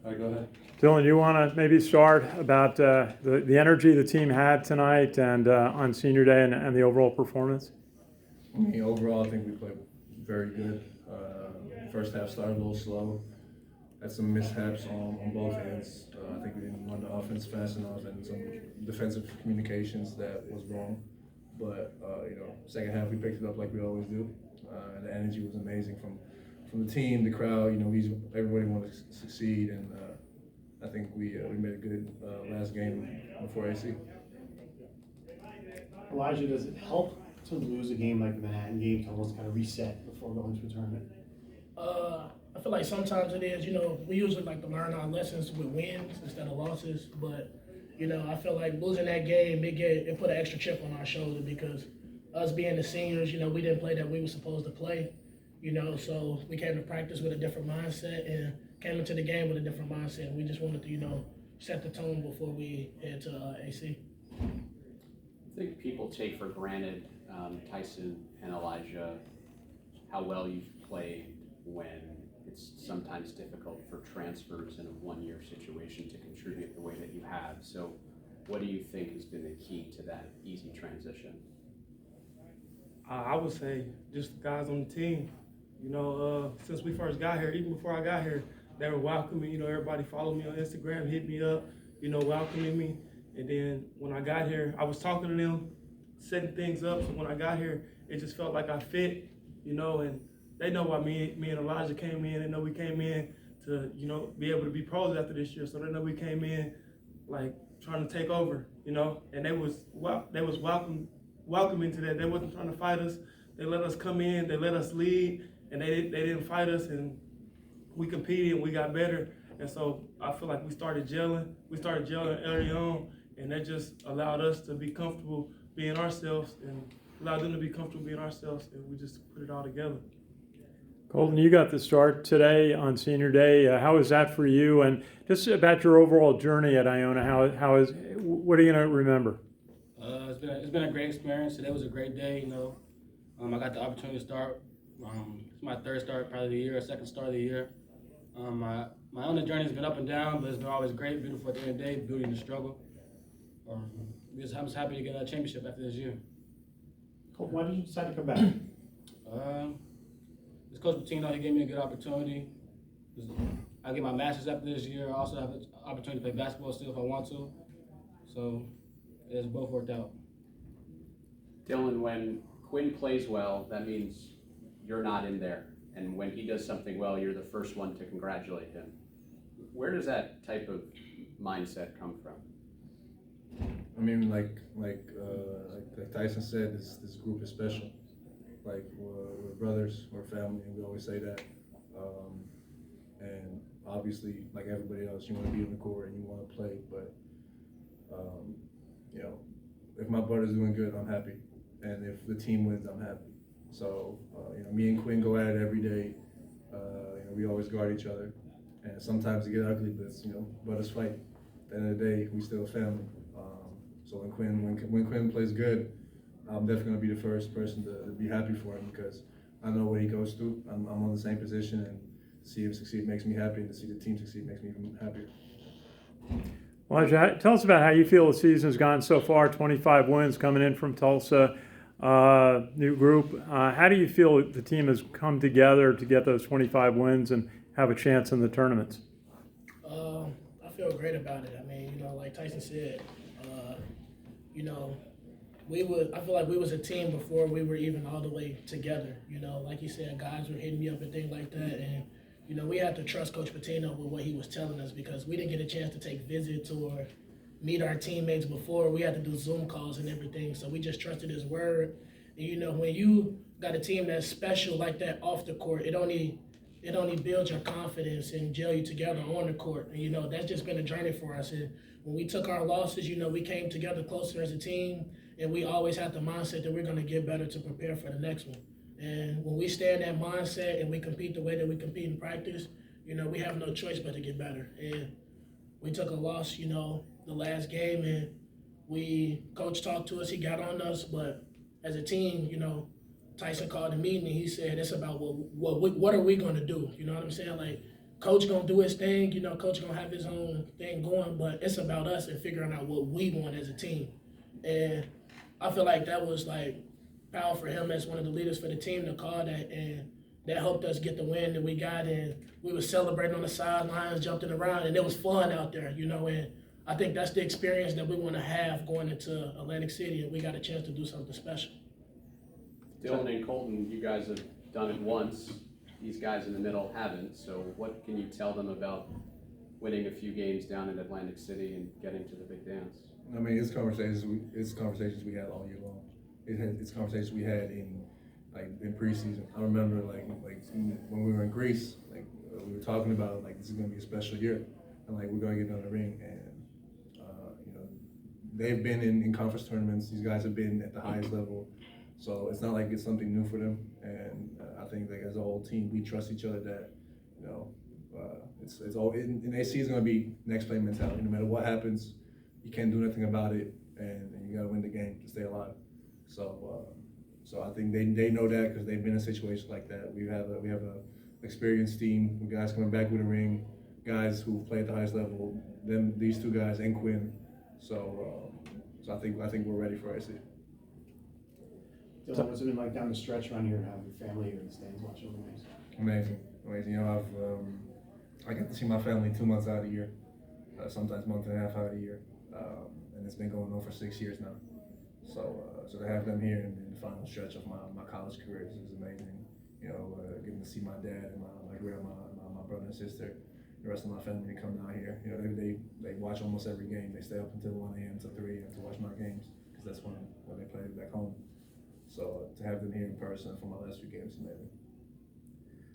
All right, go ahead. Dylan, you want to maybe start about the energy the team had tonight and on senior day and the overall performance? I mean, overall, I think we played very good. First half started a little slow. Had some mishaps on both ends. I think we didn't run the offense fast enough and some defensive communications that was wrong. But, second half we picked it up like we always do. And the energy was amazing from the team, the crowd. Everybody wanted to succeed, and I think we made a good last game before AC. Elijah, does it help to lose a game like the Manhattan game to almost kind of reset before going to a tournament? I feel like sometimes it is. We usually like to learn our lessons with wins instead of losses. But I feel like losing that game, it put an extra chip on our shoulder because us being the seniors, we didn't play that we were supposed to play. So we came to practice with a different mindset and came into the game with a different mindset. We just wanted to, set the tone before we head to AC. I think people take for granted, Tyson and Elijah, how well you've played when it's sometimes difficult for transfers in a one-year situation to contribute the way that you have. So what do you think has been the key to that easy transition? I would say just the guys on the team. Since we first got here, even before I got here, they were welcoming. Everybody followed me on Instagram, hit me up, welcoming me. And then when I got here, I was talking to them, setting things up. So when I got here, it just felt like I fit, and they know why me and Elijah came in. They know we came in to, be able to be pros after this year. So they know we came in like trying to take over, and they was welcoming to that. They wasn't trying to fight us. They let us come in, they let us lead, and they didn't fight us, and we competed and we got better. And so I feel like we started gelling early on, and that just allowed us to be comfortable being ourselves and allowed them to be comfortable being ourselves, and we just put it all together. Colton, you got the start today on senior day. How was that for you? And just about your overall journey at Iona, what are you going to remember? It's been a great experience. Today was a great day. I got the opportunity to start. It's my third start probably of the year, second start of the year. My Iona journey has been up and down, but it's been always great, beautiful at the end of the day, beauty in the struggle. I'm just happy to get a championship after this year. Colton, why did you decide to come back? This Coach Pitino, he gave me a good opportunity. I get my master's after this year. I also have the opportunity to play basketball still if I want to. So it's both worked out. Dylan, when Quinn plays well, that means you're not in there. And when he does something well, you're the first one to congratulate him. Where does that type of mindset come from? I mean, like Tyson said, this group is special. Like we're brothers, we're family, and we always say that. And obviously, like everybody else, you want to be on the court and you want to play. But if my brother's doing good, I'm happy, and if the team wins, I'm happy. So me and Quinn go at it every day. We always guard each other, and sometimes it get ugly, but brothers fight. At the end of the day, we still a family. So when Quinn plays good, I'm definitely gonna be the first person to be happy for him because I know what he goes through. I'm on the same position, and to see him succeed makes me happy, and to see the team succeed makes me even happier. Elijah, tell us about how you feel the season's gone so far. 25 wins coming in from Tulsa, new group. How do you feel the team has come together to get those 25 wins and have a chance in the tournaments? I feel great about it. I mean, like Tyson said, I feel like we was a team before we were even all the way together. Like you said, guys were hitting me up and things like that, and we had to trust Coach Pitino with what he was telling us because we didn't get a chance to take visits or meet our teammates before. We had to do Zoom calls and everything, so we just trusted his word. And when you got a team that's special like that off the court, it only builds your confidence and gel you together on the court. And that's just been a journey for us. And when we took our losses, we came together closer as a team, and we always had the mindset that we're going to get better to prepare for the next one. And when we stay in that mindset and we compete the way that we compete in practice, we have no choice but to get better. And we took a loss, the last game, and coach talked to us, he got on us, but as a team, Tyson called a meeting and he said, it's about what are we going to do? You know what I'm saying? Like, Coach gonna do his thing, you know, Coach gonna have his own thing going, but it's about us and figuring out what we want as a team. And I feel like that was like powerful for him as one of the leaders for the team to call that, and that helped us get the win that we got. And we were celebrating on the sidelines, jumping around, and it was fun out there, you know. And I think that's the experience that we want to have going into Atlantic City, and we got a chance to do something special. Dylan and Colton, you guys have done it once. These guys in the middle haven't. So what can you tell them about winning a few games down in Atlantic City and getting to the big dance? I mean, it's conversations we had all year long. It's conversations we had in preseason. I remember like when we were in Greece, we were talking about this is gonna be a special year, and we're gonna get on the ring. And you know, they've been in conference tournaments. These guys have been at the highest level, so it's not like it's something new for them. And I think as a whole team, we trust each other that it's all in AC is gonna be next play mentality. No matter what happens, you can't do nothing about it, and you gotta win the game to stay alive. So I think they know that because they've been in situations like that. We have a experienced team, with guys coming back with a ring, guys who play at the highest level. These two guys and Quinn. So I think we're ready for AC. Dylan, what's it been like down the stretch around here to have your family here in the stands watching the games? Amazing. You know, I get to see my family 2 months out of the year, sometimes month and a half out of the year, and it's been going on for 6 years now. So to have them here in the final stretch of my college career is amazing. You know, getting to see my dad and my grandma, my brother and sister, the rest of my family come down here. You know, they watch almost every game. They stay up until 1 a.m. to 3 a.m. to watch my games because that's when they play back home. So to have them here in person for my last few games is amazing.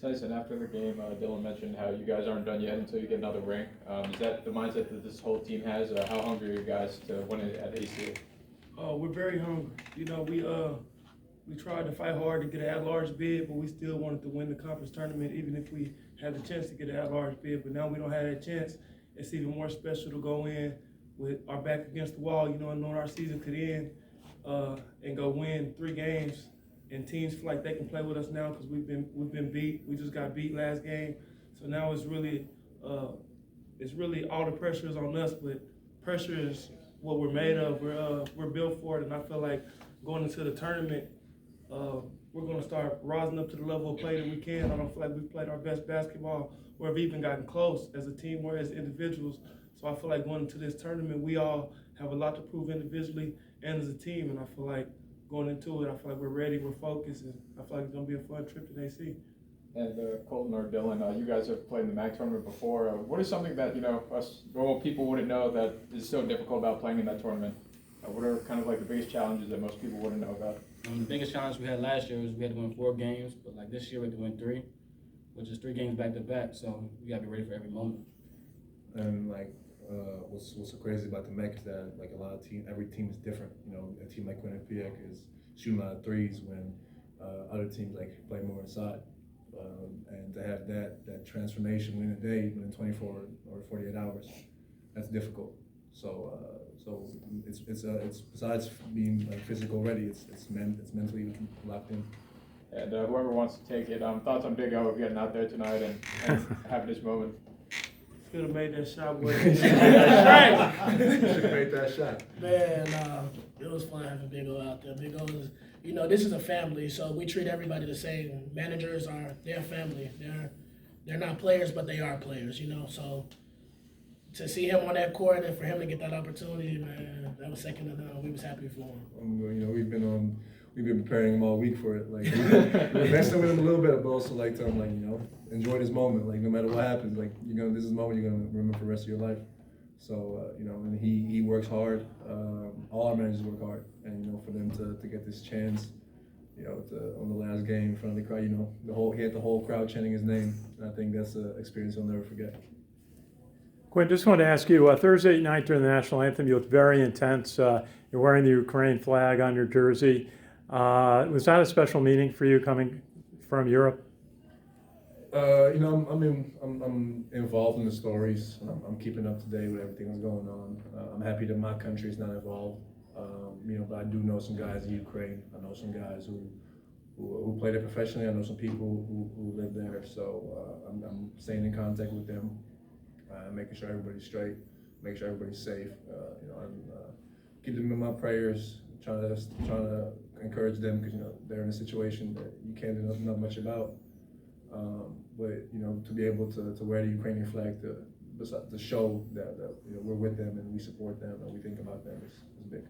Tyson, after the game, Dylan mentioned how you guys aren't done yet until you get another ring. Is that the mindset that this whole team has? How hungry are you guys to win it at AC? We're very hungry. You know, we tried to fight hard to get an at-large bid, but we still wanted to win the conference tournament, even if we had the chance to get an at-large bid. But now we don't have that chance. It's even more special to go in with our back against the wall, you know, and knowing our season could end and go win 3 games. And teams feel like they can play with us now because we've been beat. We just got beat last game, so now it's really all the pressure is on us. But pressure is what we're made of. We're built for it, and I feel like going into the tournament, we're going to start rising up to the level of play that we can. I don't feel like we've played our best basketball or have even gotten close as a team or as individuals. So I feel like going into this tournament, we all have a lot to prove individually and as a team, and I feel like going into it, I feel like we're ready, we're focused, and I feel like it's going to be a fun trip to AC. And Colton or Dylan, you guys have played in the MAC tournament before. What is something that, you know, us normal people wouldn't know that is so difficult about playing in that tournament? What are kind of like the biggest challenges that most people wouldn't know about? The biggest challenge we had last year was we had to win 4 games, but like this year we had to win 3, which is 3 games back to back. So we got to be ready for every moment. And what's so crazy about the MEC is that every team is different. You know, a team like Quinnipiac is shooting a lot of threes when other teams play more inside. And to have that transformation within a day, within 24 or 48 hours, that's difficult. So it's besides being physical ready, it's mentally locked in. And whoever wants to take it, thoughts on Big O getting out there tonight and having this moment. Could have made that shot, boy. Should have made that shot. Man, it was fun having Big O out there. Big O is, you know, this is a family, so we treat everybody the same. Managers they're family. They're not players, but they are players, you know. So to see him on that court and for him to get that opportunity, man, that was second to none. We was happy for him. You know, we've been preparing him all week for it. We're messing with him a little bit, but also tell him you know, enjoy this moment. No matter what happens, this is the moment you're gonna remember for the rest of your life. So you know, and he works hard. All our managers work hard, and you know, for them to get this chance, you know, on the last game in front of the crowd, you know, he had the whole crowd chanting his name. And I think that's an experience he'll never forget. Quinn, just wanted to ask you, Thursday night during the national anthem, you looked very intense. You're wearing the Ukraine flag on your jersey. Was that a special meaning for you coming from Europe? You know, I'm involved in the stories. I'm keeping up to date with everything that's going on. I'm happy that my country is not involved. You know, but I do know some guys in Ukraine. I know some guys who who played it professionally. I know some people who live there, so I'm staying in contact with them, making sure everybody's straight, making sure everybody's safe, and keeping them in my prayers, trying to encourage them, because they're in a situation that you can't do not much about. But to be able to wear the Ukrainian flag to show that we're with them and we support them and we think about them is big.